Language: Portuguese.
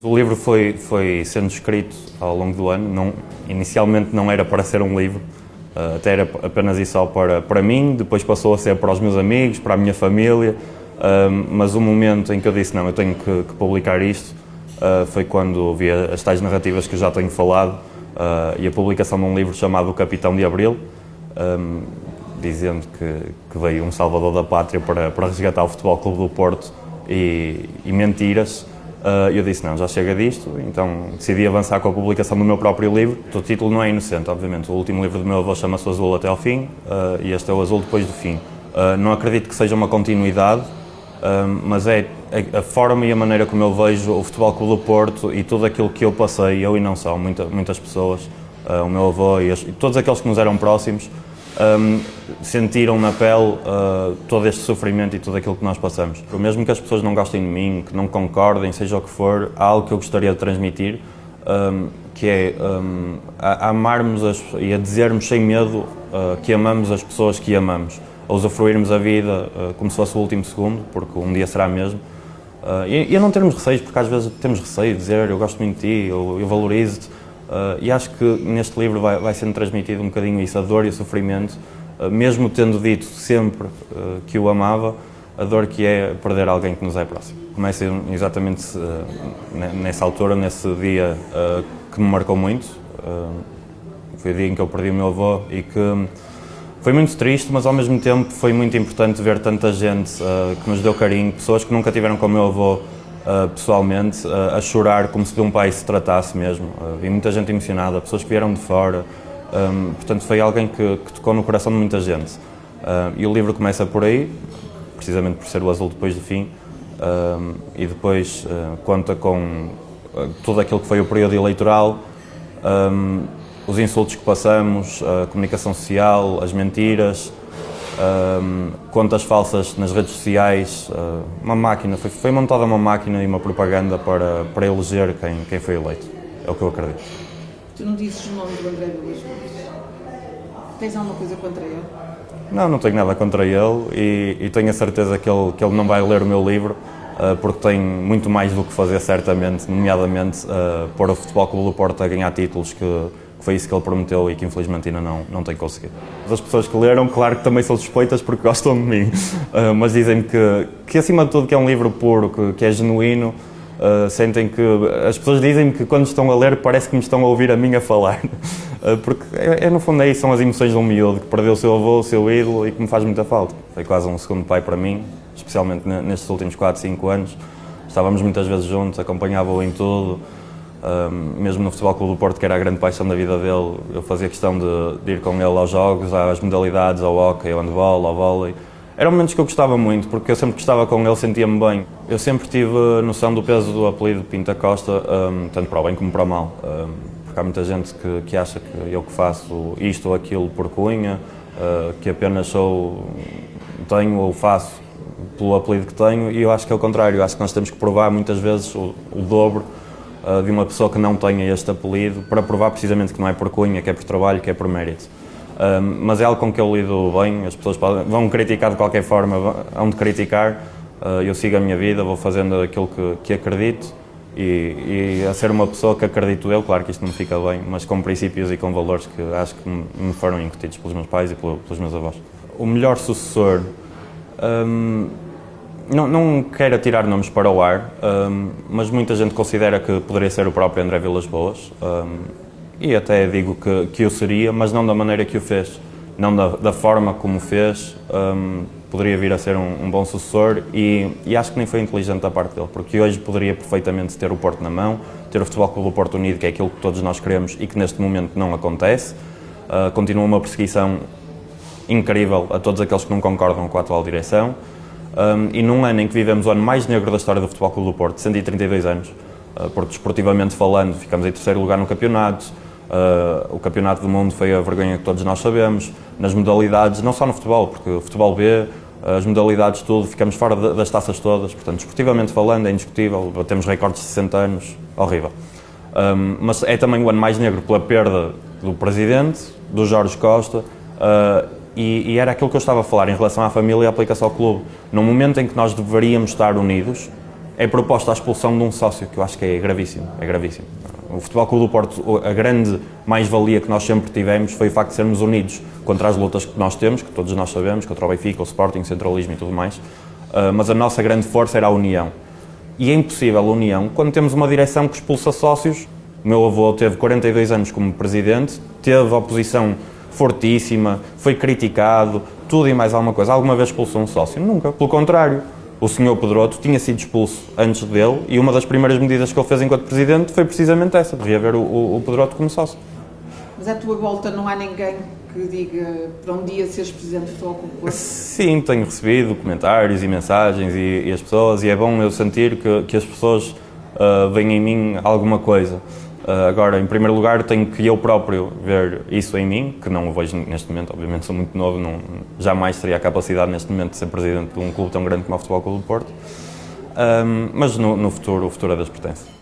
O livro foi sendo escrito ao longo do ano, inicialmente não era para ser um livro, até era apenas e só para mim, depois passou a ser para os meus amigos, para a minha família, mas o momento em que eu disse não, eu tenho que publicar isto, foi quando vi as tais narrativas que eu já tenho falado e a publicação de um livro chamado O Capitão de Abril, dizendo que veio um salvador da pátria para resgatar o Futebol Clube do Porto e mentiras. Eu disse, não, já chega disto, então decidi avançar com a publicação do meu próprio livro. O título não é inocente, obviamente. O último livro do meu avô chama-se O Azul até ao fim, e este é O Azul depois do fim. Não acredito que seja uma continuidade, mas é a forma e a maneira como eu vejo o Futebol Clube do Porto e tudo aquilo que eu passei, eu e não só, muitas pessoas, o meu avô e todos aqueles que nos eram próximos, sentiram na pele todo este sofrimento e tudo aquilo que nós passamos. Mesmo que as pessoas não gostem de mim, que não concordem, seja o que for, há algo que eu gostaria de transmitir, que é a amarmos e a dizermos sem medo que amamos as pessoas que amamos, a usufruirmos a vida como se fosse o último segundo, porque um dia será mesmo, e a não termos receios, porque às vezes temos receio de dizer eu gosto muito de ti, ou eu valorizo-te. E acho que neste livro vai sendo transmitido um bocadinho isso, a dor e o sofrimento, mesmo tendo dito sempre que o amava, a dor que é perder alguém que nos é próximo. Começa exatamente nessa altura, nesse dia que me marcou muito. Foi o dia em que eu perdi o meu avô e que foi muito triste, mas ao mesmo tempo foi muito importante ver tanta gente que nos deu carinho, pessoas que nunca tiveram com o meu avô pessoalmente, a chorar como se de um pai se tratasse mesmo. Vi muita gente emocionada, pessoas que vieram de fora, portanto foi alguém que tocou no coração de muita gente. E o livro começa por aí, precisamente por ser o azul depois do fim, e depois conta com tudo aquilo que foi o período eleitoral, os insultos que passamos, a comunicação social, as mentiras, contas falsas nas redes sociais, uma máquina, foi montada uma máquina e uma propaganda para eleger quem foi eleito, é o que eu acredito. Tu não dizes o nome do André Vilas Boas? Tens alguma coisa contra ele? Não tenho nada contra ele e tenho a certeza que ele não vai ler o meu livro, porque tem muito mais do que fazer certamente, nomeadamente pôr o Futebol Clube do Porto a ganhar títulos que foi isso que ele prometeu e que infelizmente ainda não tem conseguido. As pessoas que leram, claro que também são suspeitas porque gostam de mim, mas dizem-me que acima de tudo que é um livro puro, que é genuíno, sentem que... As pessoas dizem-me que quando estão a ler parece que me estão a ouvir a mim a falar, porque no fundo é isso, são as emoções de um miúdo que perdeu o seu avô, o seu ídolo e que me faz muita falta. Foi quase um segundo pai para mim, especialmente nestes últimos 4, 5 anos. Estávamos muitas vezes juntos, acompanhava-o em tudo. Mesmo no Futebol Clube do Porto, que era a grande paixão da vida dele, eu fazia questão de ir com ele aos jogos, às modalidades, ao hóquei, ao handball, ao vôlei. Eram momentos que eu gostava muito, porque eu sempre que estava com ele sentia-me bem. Eu sempre tive noção do peso do apelido Pinta Costa, tanto para o bem como para o mal. Porque há muita gente que acha que eu que faço isto ou aquilo por cunha, que apenas tenho ou faço pelo apelido que tenho, e eu acho que é o contrário. Eu acho que nós temos que provar muitas vezes o dobro de uma pessoa que não tenha este apelido, para provar precisamente que não é por cunha, que é por trabalho, que é por mérito. Mas é algo com que eu lido bem, as pessoas vão criticar de qualquer forma, vão de criticar, eu sigo a minha vida, vou fazendo aquilo que acredito e a ser uma pessoa que acredito eu, claro que isto não me fica bem, mas com princípios e com valores que acho que me foram incutidos pelos meus pais e pelos meus avós. O melhor sucessor... Não quero atirar nomes para o ar, mas muita gente considera que poderia ser o próprio André Vilas Boas, e até digo que o seria, mas não da maneira que o fez, não da forma como o fez. Poderia vir a ser um bom sucessor e acho que nem foi inteligente da parte dele, porque hoje poderia perfeitamente ter o Porto na mão, ter o Futebol Clube do Porto unido, que é aquilo que todos nós queremos e que neste momento não acontece. Continua uma perseguição incrível a todos aqueles que não concordam com a atual direção. E num ano em que vivemos o ano mais negro da história do Futebol Clube do Porto, 132 anos, porque desportivamente falando ficamos em terceiro lugar no campeonato, o campeonato do mundo foi a vergonha que todos nós sabemos, nas modalidades, não só no futebol, porque o futebol B, as modalidades tudo, ficamos fora das taças todas, portanto desportivamente falando é indiscutível, temos recordes de 60 anos, horrível. Mas é também o ano mais negro pela perda do presidente, do Jorge Costa, e era aquilo que eu estava a falar em relação à família e à aplicação ao clube. No momento em que nós deveríamos estar unidos, é proposta a expulsão de um sócio, que eu acho que é gravíssimo, é gravíssimo. O Futebol Clube do Porto, a grande mais-valia que nós sempre tivemos foi o facto de sermos unidos contra as lutas que nós temos, que todos nós sabemos, contra o Benfica, o Sporting, o centralismo e tudo mais, mas a nossa grande força era a união. E é impossível a união quando temos uma direção que expulsa sócios. O meu avô teve 42 anos como presidente, teve oposição fortíssima, foi criticado, tudo e mais alguma coisa. Alguma vez expulsou um sócio? Nunca, pelo contrário. O senhor Pedroto tinha sido expulso antes dele e uma das primeiras medidas que ele fez enquanto presidente foi precisamente essa, de reaver o Pedroto como sócio. Mas à tua volta não há ninguém que diga para um dia seres presidente do Futebol Clube do Porto? Sim, tenho recebido comentários e mensagens e as pessoas, e é bom eu sentir que as pessoas veem em mim alguma coisa. Agora, em primeiro lugar, tenho que eu próprio ver isso em mim, que não o vejo neste momento, obviamente sou muito novo, jamais teria a capacidade neste momento de ser presidente de um clube tão grande como o Futebol Clube do Porto, mas no futuro, o futuro é das pertence.